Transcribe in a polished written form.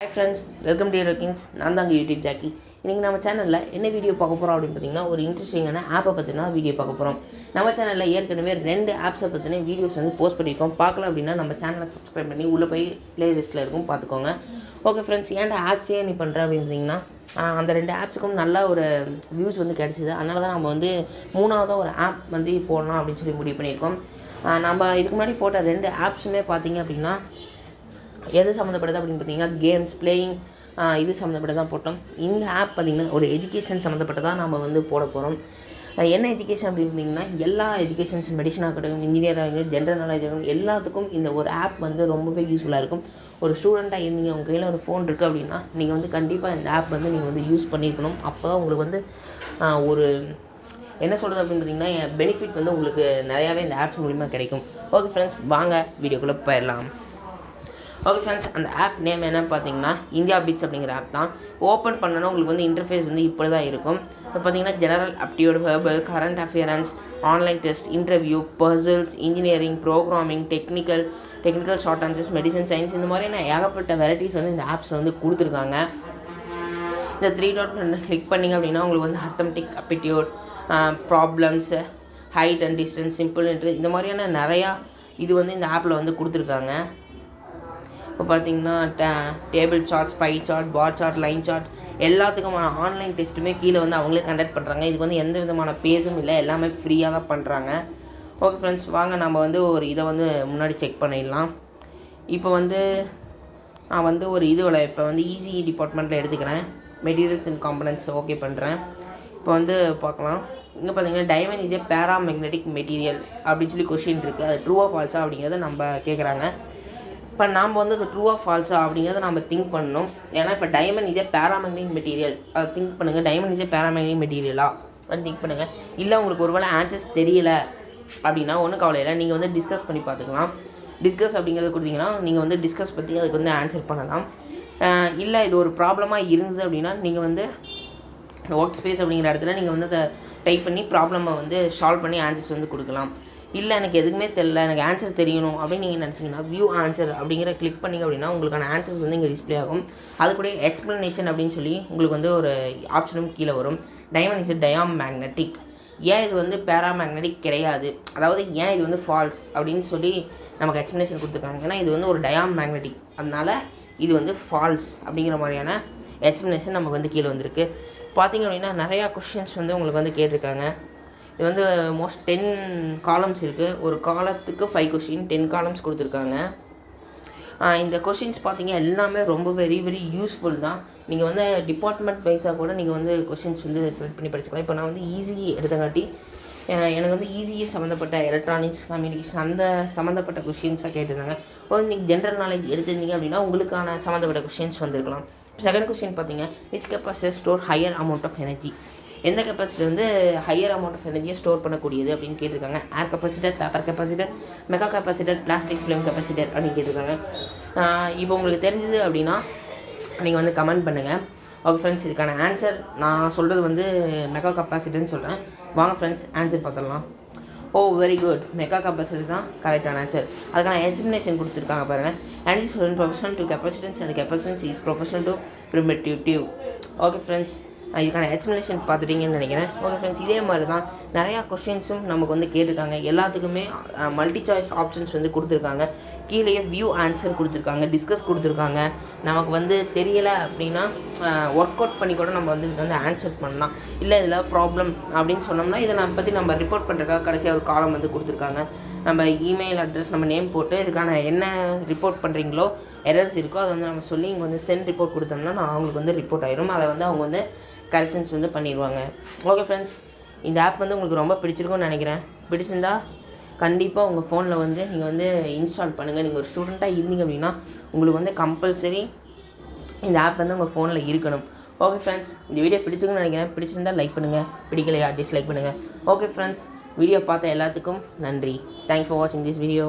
Hi friends, welcome to your Kings. நான் தான் YouTube Jackie. இன்றைக்கி நம்ம சேனலில் என்ன வீடியோ பார்க்க போகிறோம் அப்படின்னு பார்த்தீங்கன்னா ஒரு இன்ட்ரெஸ்டிங்கான ஆப்பை பற்றினா வீடியோ பார்க்க போகிறோம். நம்ம சேனலில் ஏற்கனவே 2 ஆப்ஸை பற்றின வீடியோஸ் போஸ்ட் பண்ணியிருக்கோம். பார்க்கலாம் அப்படின்னா நம்ம சேனலை சப்ஸ்கிரைப் பண்ணி உள்ளே போய் ப்ளேலிஸ்ட்டில் இருக்கும் பார்த்துக்கோங்க. ஓகே ஃப்ரெண்ட்ஸ், ஏன்டா ஆப்ஸே நீ பண்ணுற அப்படின்றீங்கன்னா அந்த 2 ஆப்ஸுக்கும் நல்ல ஒரு வியூஸ் கிடச்சிது. அதனால தான் நம்ம 3ஆவதாக ஒரு ஆப் போடலாம் அப்படின்னு சொல்லி முடிவு பண்ணியிருக்கோம். நம்ம இதுக்கு முன்னாடி போட்ட 2 ஆப்ஸுமே பார்த்தீங்க அப்படின்னா எது சம்மந்தப்பட்டது அப்படின்னு பார்த்தீங்கன்னா கேம்ஸ் பிளேயிங் இது சம்மந்தப்பட்டது தான் போட்டோம். இந்த ஆப் பார்த்திங்கன்னா ஒரு எஜுகேஷன் சம்மந்தப்பட்டதாக நம்ம போட போகிறோம். என்ன எஜுகேஷன் அப்படின்னு பார்த்தீங்கன்னா எல்லா எஜுகேஷன்ஸ் மெடிசனாக இருக்கட்டும், இன்ஜினியராக ஜென்ரல் நாலேஜ் இருக்கட்டும், எல்லாத்துக்கும் இந்த ஒரு ஆப் ரொம்பவே யூஸ்ஃபுல்லாக இருக்கும். ஒரு ஸ்டூடெண்ட்டாக இருந்தீங்க, உங்கள் கையில் ஒரு ஃபோன் இருக்குது அப்படின்னா நீங்கள் கண்டிப்பாக இந்த ஆப் நீங்கள் யூஸ் பண்ணியிருக்கணும். அப்போ தான் உங்களுக்கு ஒரு என்ன சொல்கிறது அப்படின்னு பார்த்தீங்கன்னா பெனிஃபிட் உங்களுக்கு நிறையாவே இந்த ஆப்ஸ் மூலிமா கிடைக்கும். ஓகே ஃப்ரெண்ட்ஸ், வாங்க வீடியோக்குள்ளே போயிடலாம். ஓகே ஃப்ரெண்ட்ஸ், அந்த ஆப் நேம் என்னன்னு பார்த்தீங்கன்னா இந்தியா பிட்ஸ் அப்படிங்கிற ஆப் தான். ஓப்பன் பண்ணணும் உங்களுக்கு இன்டர்ஃபேஸ் இப்படி தான் இருக்கும். இப்போ பார்த்தீங்கன்னா general aptitude, verbal, current affairs, online test, interview, puzzles, engineering, programming, technical short answers, medicine science, இந்த மாதிரியான ஏகப்பட்ட வெரைட்டிஸ் இந்த ஆப்ஸில் கொடுத்துருக்காங்க. இந்த 3 டாட் கிளிக் பண்ணிங்க அப்படின்னா உங்களுக்கு arithmetic aptitude, problems, height and distance, simple interest, இந்த மாதிரியான நிறையா இது இந்த ஆப்பில் கொடுத்துருக்காங்க. இப்போ பார்த்தீங்கன்னா table charts, pie chart, bar chart, line chart, எல்லாத்துக்குமான ஆன்லைன் டெஸ்ட்டுமே கீழே அவங்களே கண்டக்ட் பண்ணுறாங்க. இதுக்கு எந்த விதமான பேஸும் இல்லை, எல்லாமே ஃப்ரீயாக தான் பண்ணுறாங்க. ஓகே ஃப்ரெண்ட்ஸ், வாங்க நம்ம ஒரு இதை முன்னாடி செக் பண்ணிடலாம். இப்போ நான் ஒரு இதுவில் இப்போ ஈஸி டிபார்ட்மெண்ட்டில் எடுத்துக்கிறேன். மெட்டீரியல்ஸ் அண்ட் காம்பனன்ட்ஸ் ஓகே பண்ணுறேன். இப்போ பார்க்கலாம். இங்கே பார்த்தீங்கன்னா diamond is a paramagnetic material அப்படின்னு சொல்லி கொஷின் இருக்குது. அது ட்ரூவா ஃபால்ஸா அப்படிங்கிறத நம்ம கேட்குறாங்க. இப்போ நாம் அது ட்ரூவா ஃபால்ஸா அப்படிங்கிறத நம்ம திங்க் பண்ணணும். ஏன்னா இப்போ diamond is a paramagnetic material, அதை திங்க் பண்ணுங்கள். டைமண்ட் இஸ் ஏ பேராமேக்னெட்டிக் மெட்டீரியலா அப்படின்னு திங்க் பண்ணுங்கள். இல்லை உங்களுக்கு ஒருவேளை ஆன்சர்ஸ் தெரியல அப்படின்னா ஒன்றும் கவலை இல்லை, நீங்கள் டிஸ்கஸ் பண்ணி பார்த்துக்கலாம். டிஸ்கஸ் அப்படிங்கிறத கொடுத்தீங்கன்னா நீங்கள் டிஸ்கஸ் பற்றி அதுக்கு ஆன்சர் பண்ணலாம். இல்லை இது ஒரு ப்ராப்ளமாக இருந்தது அப்படின்னா நீங்கள் ஒர்க் ஸ்பேஸ் அப்படிங்கிற இடத்துல நீங்கள் அதை டைப் பண்ணி ப்ராப்ளமை சால்வ் பண்ணி ஆன்சர்ஸ் கொடுக்கலாம். இல்லை எனக்கு எதுவுமே தெரியல, எனக்கு ஆன்சர் தெரியணும் அப்படின்னு நீங்கள் நினச்சிங்கன்னா வியூ ஆன்சர் அப்படிங்கிற கிளிக் பண்ணிங்க அப்படின்னா உங்களுக்கான ஆன்சர்ஸ் இங்கே டிஸ்பிளே ஆகும். அது கூட எக்ஸ்ப்ளனேஷன் அப்படின்னு சொல்லி உங்களுக்கு ஒரு ஆப்ஷனும் கீழே வரும். டைமண்ட் இஸ் டயாம் மேக்னெட்டிக், ஏன் இது பேராமேக்னெட்டிக் கிடையாது, அதாவது ஏன் இது ஃபால்ஸ் அப்படின்னு சொல்லி நமக்கு எக்ஸ்ப்ளனேஷன் கொடுத்துருக்காங்க. ஏன்னா இது ஒரு டயாம் மேக்னெட்டிக், அதனால் இது ஃபால்ஸ் அப்படிங்கிற மாதிரியான எக்ஸ்ப்ளனேஷன் நமக்கு கீழே வந்திருக்கு. பார்த்திங்க அப்படின்னா நிறையா கொஷின்ஸ் உங்களுக்கு கேட்டிருக்காங்க. இது மோஸ்ட் 10 காலம்ஸ் இருக்குது. ஒரு காலத்துக்கு 5 கொஷின், 10 காலம்ஸ் கொடுத்துருக்காங்க. இந்த கொஷின்ஸ் பார்த்தீங்க எல்லாமே ரொம்ப வெரி யூஸ்ஃபுல் தான். நீங்கள் டிபார்ட்மெண்ட் வைஸாக கூட நீங்கள் கொஷின்ஸ் செலக்ட் பண்ணி படிச்சுக்கலாம். இப்போ நான் ஈஸி எடுத்தங்காட்டி எனக்கு ஈஸியே சம்மந்தப்பட்ட எலக்ட்ரானிக்ஸ், கம்யூனிகேஷன் அந்த சம்மந்தப்பட்ட கொஷின்ஸாக கேட்டிருந்தாங்க. நீங்கள் ஜென்ரல் நாலேஜ் எடுத்திருந்தீங்க அப்படின்னா உங்களுக்கான சம்மந்தப்பட்ட கொஷின்ஸ் வந்திருக்கலாம். செகண்ட் கொஷின் பார்த்தீங்க, which capacity store higher amount of energy, எந்த கெப்பாசிட்டி ஹையர் அமௌண்ட் ஆஃப் எனர்ஜியை ஸ்டோர் பண்ணக்கூடியது அப்படின்னு கேட்டிருக்காங்க. Air capacitor, paper capacitor, mega capacitor, plastic film capacitor அப்படின்னு கேட்டிருக்காங்க. இப்போ உங்களுக்கு தெரிஞ்சது அப்படின்னா நீங்கள் கமெண்ட் பண்ணுங்கள். ஓகே ஃப்ரெண்ட்ஸ், இதுக்கான ஆன்சர் நான் சொல்கிறது மெகா கெப்பாசிட்டர்னு சொல்கிறேன். வாங்க ஃப்ரெண்ட்ஸ் ஆன்சர் பார்த்துடலாம். ஓ வெரி குட், மெகா கெப்பாசிட்டர் தான் கரெக்டான ஆன்சர். அதுக்கான எக்ஸ்ப்ளனேஷன் கொடுத்துருக்காங்க பாருங்கள். Energy storage proportional to capacitance and capacitance is proportional to primitive. Okay friends, இதுக்கான எக்ஸ்ப்ளனேஷன் பார்த்துட்டீங்கன்னு நினைக்கிறேன். ஓகே ஃப்ரெண்ட்ஸ், இதே மாதிரி தான் நிறையா கொஷின்ஸும் நமக்கு கேட்டிருக்காங்க. எல்லாத்துக்குமே மல்டி சாய்ஸ் ஆப்ஷன்ஸ் கொடுத்துருக்காங்க. கீழேயே வியூ ஆன்சர் கொடுத்துருக்காங்க, டிஸ்கஸ் கொடுத்துருக்காங்க. நமக்கு தெரியலை அப்படின்னா ஒர்க் அவுட் பண்ணி கூட நம்ம இதுக்கு ஆன்சர் பண்ணலாம். இல்லை இதில் ப்ராப்ளம் அப்படின்னு சொன்னோம்னா இதை நம்ம ரிப்போர்ட் பண்ணுறதுக்காக கடைசியாக ஒரு காலம் கொடுத்துருக்காங்க. நம்ம இமெயில் அட்ரஸ், நம்ம நேம் போட்டு இதுக்கான என்ன ரிப்போர்ட் பண்ணுறீங்களோ எரர்ஸ் இருக்கோ அதை நம்ம சொல்லி இங்கே சென்ட் ரிப்போர்ட் கொடுத்தோம்னா அவங்களுக்கு ரிப்போர்ட் ஆயிடும். அதை அவங்க கரெக்ஷன்ஸ் பண்ணிடுவாங்க. ஓகே ஃப்ரெண்ட்ஸ், இந்த ஆப் உங்களுக்கு ரொம்ப பிடிச்சிருக்கும்னு நினைக்கிறேன். பிடிச்சிருந்தா கண்டிப்பாக உங்கள் ஃபோனில் நீங்கள் இன்ஸ்டால் பண்ணுங்கள். நீங்கள் ஒரு ஸ்டூடெண்ட்டாக இருந்தீங்க அப்படின்னா உங்களுக்கு கம்பல்சரி இந்த ஆப் உங்கள் ஃபோனில் இருக்கணும். ஓகே ஃப்ரெண்ட்ஸ், இந்த வீடியோ பிடிச்சிருக்குன்னு நினைக்கிறேன். பிடிச்சிருந்தால் லைக் பண்ணுங்கள், பிடிக்கலையா டிஸ்லைக் பண்ணுங்கள். ஓகே ஃப்ரெண்ட்ஸ், வீடியோ பார்த்த எல்லாத்துக்கும் நன்றி. தேங்க்ஸ் ஃபார் வாட்சிங் திஸ் வீடியோ.